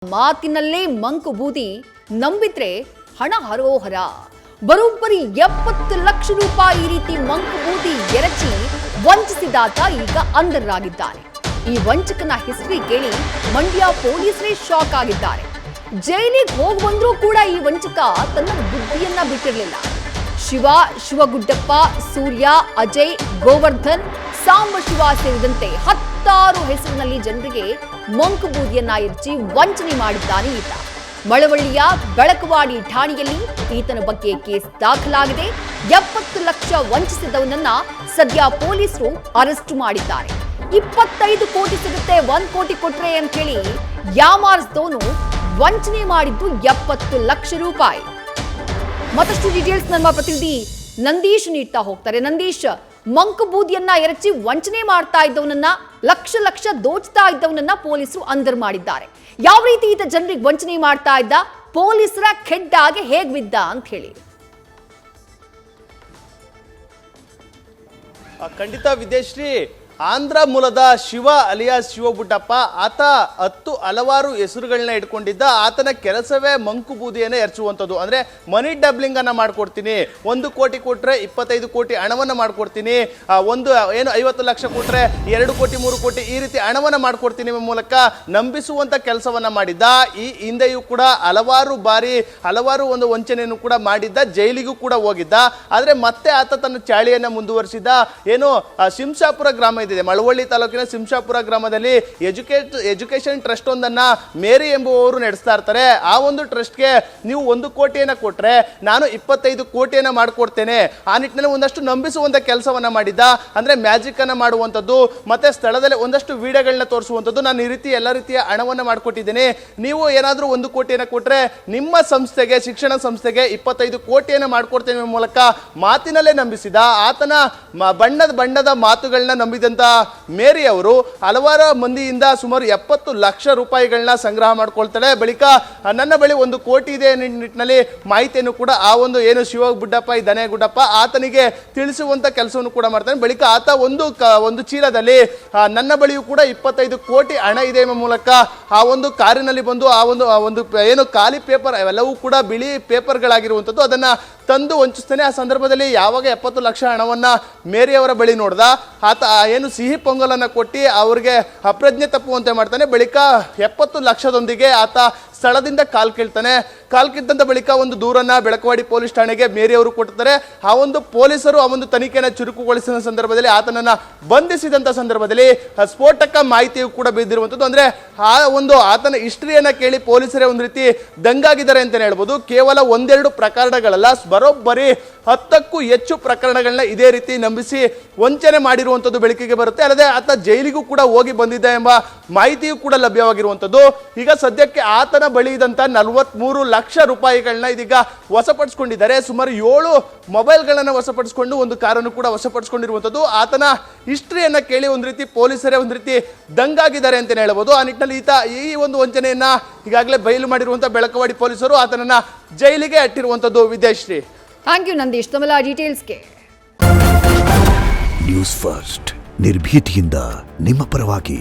ಮಾತಿನಲ್ಲೇ ಮಂಕು ಬೂದಿ ನಂಬಿದ್ರೆ ಹಣ ಹರೋಹರ. ಬರೋಬ್ಬರಿ 70 ಲಕ್ಷ ರೂಪಾಯಿ ಈ ರೀತಿ ಮಂಕು ಬೂದಿ ಎರಚಿ ವಂಚಿಸಿದಾತ ಈಗ ಅಂಧರಾಗಿದ್ದಾನೆ. ಈ ವಂಚಕನ ಹಿಸ್ಟ್ರಿ ಕೇಳಿ ಮಂಡ್ಯ ಪೊಲೀಸರೇ ಶಾಕ್ ಆಗಿದ್ದಾರೆ. ಜೈಲಿಗೆ ಹೋಗಿ ಬಂದ್ರೂ ಕೂಡ ಈ ವಂಚಕ ತನ್ನ ಬುದ್ಧಿಯನ್ನ ಬಿಟ್ಟಿರಲಿಲ್ಲ. ಶಿವಗುಡ್ಡಪ್ಪ, ಸೂರ್ಯ, ಅಜಯ್, ಗೋವರ್ಧನ್, ಸಾಂಬಶಿವ ಸೇರಿದಂತೆ 10 ಹೆಸರಿನಲ್ಲಿ ಜನರಿಗೆ ಮಂಕು ಬೂದಿಯನ್ನ ಎರಚಿ ವಂಚನೆ ಮಾಡಿದ್ದಾನೆ ಈತ. ಮಳವಳ್ಳಿಯ ಬೆಳಕವಾಡಿ ಠಾಣೆಯಲ್ಲಿ ಈತನ ಬಗ್ಗೆ ಕೇಸ್ ದಾಖಲಾಗಿದೆ. 70 ಲಕ್ಷ ವಂಚಿಸಿದವನನ್ನ ಸದ್ಯ ಪೊಲೀಸರು ಅರೆಸ್ಟ್ ಮಾಡಿದ್ದಾರೆ. 25 ಕೋಟಿ ಸಿಗುತ್ತೆ, 1 ಕೋಟಿ ಕೊಟ್ರೆ ಅಂತ ಹೇಳಿ ಯಾಮಾರಿಸಿದವನು ವಂಚನೆ ಮಾಡಿದ್ದು 70 ಲಕ್ಷ ರೂಪಾಯಿ. ಮತ್ತಷ್ಟು ಡೀಟೇಲ್ಸ್ ನಮ್ಮ ಪ್ರತಿನಿಧಿ ನಂದೀಶ್ ನೀಡ್ತಾ ಹೋಗ್ತಾರೆ. ನಂದೀಶ್, ಮಂಕು ಬೂದಿಯನ್ನ ಎರಚಿ ವಂಚನೆ ಮಾಡ್ತಾ ಇದ್ದವನನ್ನ, ಲಕ್ಷ ದೋಚ್ತಾ ಇದ್ದವನನ್ನ ಪೊಲೀಸರು ಅಂಧರ್ ಮಾಡಿದ್ದಾರೆ. ಯಾವ ರೀತಿ ಈತ ಜನರಿಗೆ ವಂಚನೆ ಮಾಡ್ತಾ ಇದ್ದ, ಪೊಲೀಸರ ಖೆಡ್ಡಾಗೆ ಹೇಗ್ ಬಿದ್ದ ಅಂತ ಹೇಳಿ. ಖಂಡಿತ ವಿದೇಶ್ರೀ, ಆಂಧ್ರ ಮೂಲದ ಶಿವ ಅಲಿಯಾಸ್ ಶಿವಗುಡ್ಡಪ್ಪ, ಆತ ಹಲವಾರು ಹೆಸರುಗಳನ್ನ ಇಟ್ಕೊಂಡಿದ್ದ. ಆತನ ಕೆಲಸವೇ ಮಂಕು ಬೂದಿಯನ್ನು ಎರಚುವಂಥದ್ದು. ಅಂದರೆ ಮನಿ ಡಬ್ಲಿಂಗ್ ಅನ್ನ ಮಾಡ್ಕೊಡ್ತೀನಿ, 1 ಕೋಟಿ ಕೊಟ್ರೆ 25 ಕೋಟಿ ಹಣವನ್ನು ಮಾಡ್ಕೊಡ್ತೀನಿ, 50 ಲಕ್ಷ ಕೊಟ್ರೆ 2 ಕೋಟಿ 3 ಕೋಟಿ ಈ ರೀತಿ ಹಣವನ್ನು ಮಾಡ್ಕೊಡ್ತೀನಿ ಮೂಲಕ ನಂಬಿಸುವಂತ ಕೆಲಸವನ್ನ ಮಾಡಿದ್ದ. ಈ ಹಿಂದೆಯೂ ಕೂಡ ಹಲವಾರು ವಂಚನೆಯನ್ನು ಕೂಡ ಮಾಡಿದ್ದ, ಜೈಲಿಗೂ ಕೂಡ ಹೋಗಿದ್ದ. ಆದ್ರೆ ಮತ್ತೆ ಆತ ತನ್ನ ಚಾಳಿಯನ್ನ ಮುಂದುವರಿಸಿದ್ದ. ಶಿಂಷಾಪುರ ಗ್ರಾಮ ಇದೆ, ಮಳವಳ್ಳಿ ತಾಲೂಕಿನ ಶಿಂಷಾಪುರ ಗ್ರಾಮದಲ್ಲಿ ಎಜುಕೇಶನ್ ಟ್ರಸ್ಟ್ ಒಂದನ್ನ ಮೇರಿ ಎಂಬುವವರು ನಡೆಸ್ತಾ ಇರ್ತಾರೆ. ಆ ಒಂದು ಟ್ರಸ್ಟ್ಗೆ ನೀವು 1 ಕೋಟಿಯನ್ನ ಕೊಟ್ರೆ ನಾನು 25 ಕೋಟಿಯನ್ನ ಮಾಡ್ಕೊಡ್ತೇನೆ, ಆ ನಿಟ್ಟಿನಲ್ಲಿ ಒಂದಷ್ಟು ನಂಬಿಸುವಂತ ಕೆಲಸವನ್ನ ಮಾಡಿದ್ದ. ಅಂದ್ರೆ ಮ್ಯಾಜಿಕ್ ಅನ್ನ ಮಾಡುವಂಥದ್ದು, ಮತ್ತೆ ಸ್ಥಳದಲ್ಲಿ ಒಂದಷ್ಟು ವಿಡಿಯೋಗಳನ್ನ ತೋರಿಸುವಂಥದ್ದು. ನಾನು ಈ ರೀತಿ ಎಲ್ಲ ರೀತಿಯ ಹಣವನ್ನ ಮಾಡ್ಕೊಟ್ಟಿದ್ದೇನೆ, ನೀವು ಏನಾದ್ರೂ 1 ಕೋಟಿಯನ್ನ ಕೊಟ್ರೆ ನಿಮ್ಮ ಸಂಸ್ಥೆಗೆ, ಶಿಕ್ಷಣ ಸಂಸ್ಥೆಗೆ 25 ಕೋಟಿಯನ್ನ ಮಾಡ್ಕೊಡ್ತೇನೆ ಮೂಲಕ ಮಾತಿನಲ್ಲೇ ನಂಬಿಸಿದ. ಆತನ ಬಣ್ಣದ ಮಾತುಗಳನ್ನ ನಂಬಿದಂತ ಮೇರಿ ಅವರು ಹಲವಾರು ಮಂದಿಯಿಂದ ಸುಮಾರು 70 ಲಕ್ಷ ರೂಪಾಯಿಗಳನ್ನ ಸಂಗ್ರಹ ಮಾಡ್ಕೊಳ್ತಾಳೆ. ಬಳಿಕ ನನ್ನ ಬಳಿ 1 ಕೋಟಿ ಇದೆ ನಿಟ್ಟಿನಲ್ಲಿ ಮಾಹಿತಿಯನ್ನು ಕೂಡ ಆ ಏನು ಶಿವಗುಡ್ಡಪ್ಪ ಇದ್ದಾನೆ, ಗುಡ್ಡಪ್ಪ ಆತನಿಗೆ ತಿಳಿಸುವಂತ ಕೆಲಸವನ್ನು ಕೂಡ ಮಾಡ್ತಾನೆ. ಬಳಿಕ ಆತ ಒಂದು ಚೀಲದಲ್ಲಿ ನನ್ನ ಬಳಿಯೂ ಕೂಡ 25 ಕೋಟಿ ಹಣ ಇದೆ ಎಂಬ ಮೂಲಕ ಆ ಒಂದು ಕಾರಿನಲ್ಲಿ ಬಂದು ಆ ಒಂದು ಖಾಲಿ ಪೇಪರ್, ಅವೆಲ್ಲವೂ ಕೂಡ ಬಿಳಿ ಪೇಪರ್ಗಳಾಗಿರುವಂಥದ್ದು, ಅದನ್ನ ತಂದು ವಂಚಿಸ್ತಾನೆ. ಆ ಸಂದರ್ಭದಲ್ಲಿ ಯಾವಾಗ 70 ಲಕ್ಷ ಹಣವನ್ನ ಮೇರಿ ಅವರ ಬಳಿ ನೋಡ್ದ, ಆತ ಸಿಹಿ ಪೊಂಗಲನ್ನ ಕೊಟ್ಟು ಅವ್ರಿಗೆ ಅಪ್ರಜ್ಞೆ ತಪ್ಪುವಂತೆ ಮಾಡ್ತಾನೆ. ಬಳಿಕ 70 ಲಕ್ಷದೊಂದಿಗೆ ಆತ ಸ್ಥಳದಿಂದ ಕಾಲ್ ಕಿತ್ತಂತ ಬಳಿಕ ಒಂದು ದೂರನ್ನ ಬೆಳಕವಾಡಿ ಪೊಲೀಸ್ ಠಾಣೆಗೆ ಮೇರಿ ಅವರು ಕೊಡ್ತಾರೆ. ಆ ಒಂದು ಪೊಲೀಸರು ಆ ಒಂದು ತನಿಖೆಯನ್ನು ಚುರುಕುಗೊಳಿಸಿದ ಸಂದರ್ಭದಲ್ಲಿ ಆತನನ್ನ ಬಂಧಿಸಿದಂತ ಸಂದರ್ಭದಲ್ಲಿ ಸ್ಫೋಟಕ ಮಾಹಿತಿಯು ಕೂಡ ಬಿದ್ದಿರುವಂಥದ್ದು. ಅಂದ್ರೆ ಆತನ ಹಿಸ್ಟ್ರಿಯನ್ನ ಕೇಳಿ ಪೊಲೀಸರೇ ಒಂದು ರೀತಿ ದಂಗಾಗಿದ್ದಾರೆ ಅಂತ ಹೇಳ್ಬೋದು. ಕೇವಲ 1-2 ಪ್ರಕರಣಗಳಲ್ಲ, ಬರೋಬ್ಬರಿ 10ಕ್ಕೂ ಹೆಚ್ಚು ಪ್ರಕರಣಗಳನ್ನ ಇದೇ ರೀತಿ ನಂಬಿಸಿ ವಂಚನೆ ಮಾಡಿರುವಂಥದ್ದು ಬೆಳಕಿಗೆ ಬರುತ್ತೆ. ಅಲ್ಲದೆ ಆತ ಜೈಲಿಗೂ ಕೂಡ ಹೋಗಿ ಬಂದಿದ್ದ ಎಂಬ ಮಾಹಿತಿಯೂ ಕೂಡ ಲಭ್ಯವಾಗಿರುವಂಥದ್ದು. ಈಗ ಸದ್ಯಕ್ಕೆ ಆತನ ಬಳಿ ಇದ್ದಂತ 43 ಲಕ್ಷ ರೂಪಾಯಿಗಳನ್ನ ಇದೀಗ ವಶಪಡಿಸಿಕೊಂಡಿದ್ದಾರೆ. ಸುಮಾರು 7 ಮೊಬೈಲ್ಗಳನ್ನ ವಶಪಡಿಸಿಕೊಂಡು ಒಂದು ಕಾರನ್ನು ಕೂಡ ವಶಪಡಿಸಿಕೊಂಡಿರುವಂಥದ್ದು. ಆತನ ಹಿಸ್ಟ್ರಿಯನ್ನ ಕೇಳಿ ಒಂದು ರೀತಿ ಪೊಲೀಸರೇ ಒಂದು ರೀತಿ ದಂಗಾಗಿದ್ದಾರೆ ಅಂತ ಹೇಳ್ಬೋದು. ಆ ನಿಟ್ಟಿನಲ್ಲಿ ಈತ ಈ ಒಂದು ವಂಚನೆಯನ್ನ ಈಗಾಗಲೇ ಬಯಲು ಮಾಡಿರುವಂತಹ ಬೆಳಕವಾಡಿ ಪೊಲೀಸರು ಆತನನ್ನ ಜೈಲಿಗೆ ಅಟ್ಟಿರುವಂಥದ್ದು. ವಿದೇಶ್ರೀ, ಥ್ಯಾಂಕ್ ಯು ನಂದೀಶ್, ತಮ್ಮೆಲ್ಲ ಡೀಟೇಲ್ಸ್ಗೆ. ನ್ಯೂಸ್ ಫಸ್ಟ್, ನಿರ್ಭೀತಿಯಿಂದ ನಿಮ್ಮ ಪರವಾಗಿ.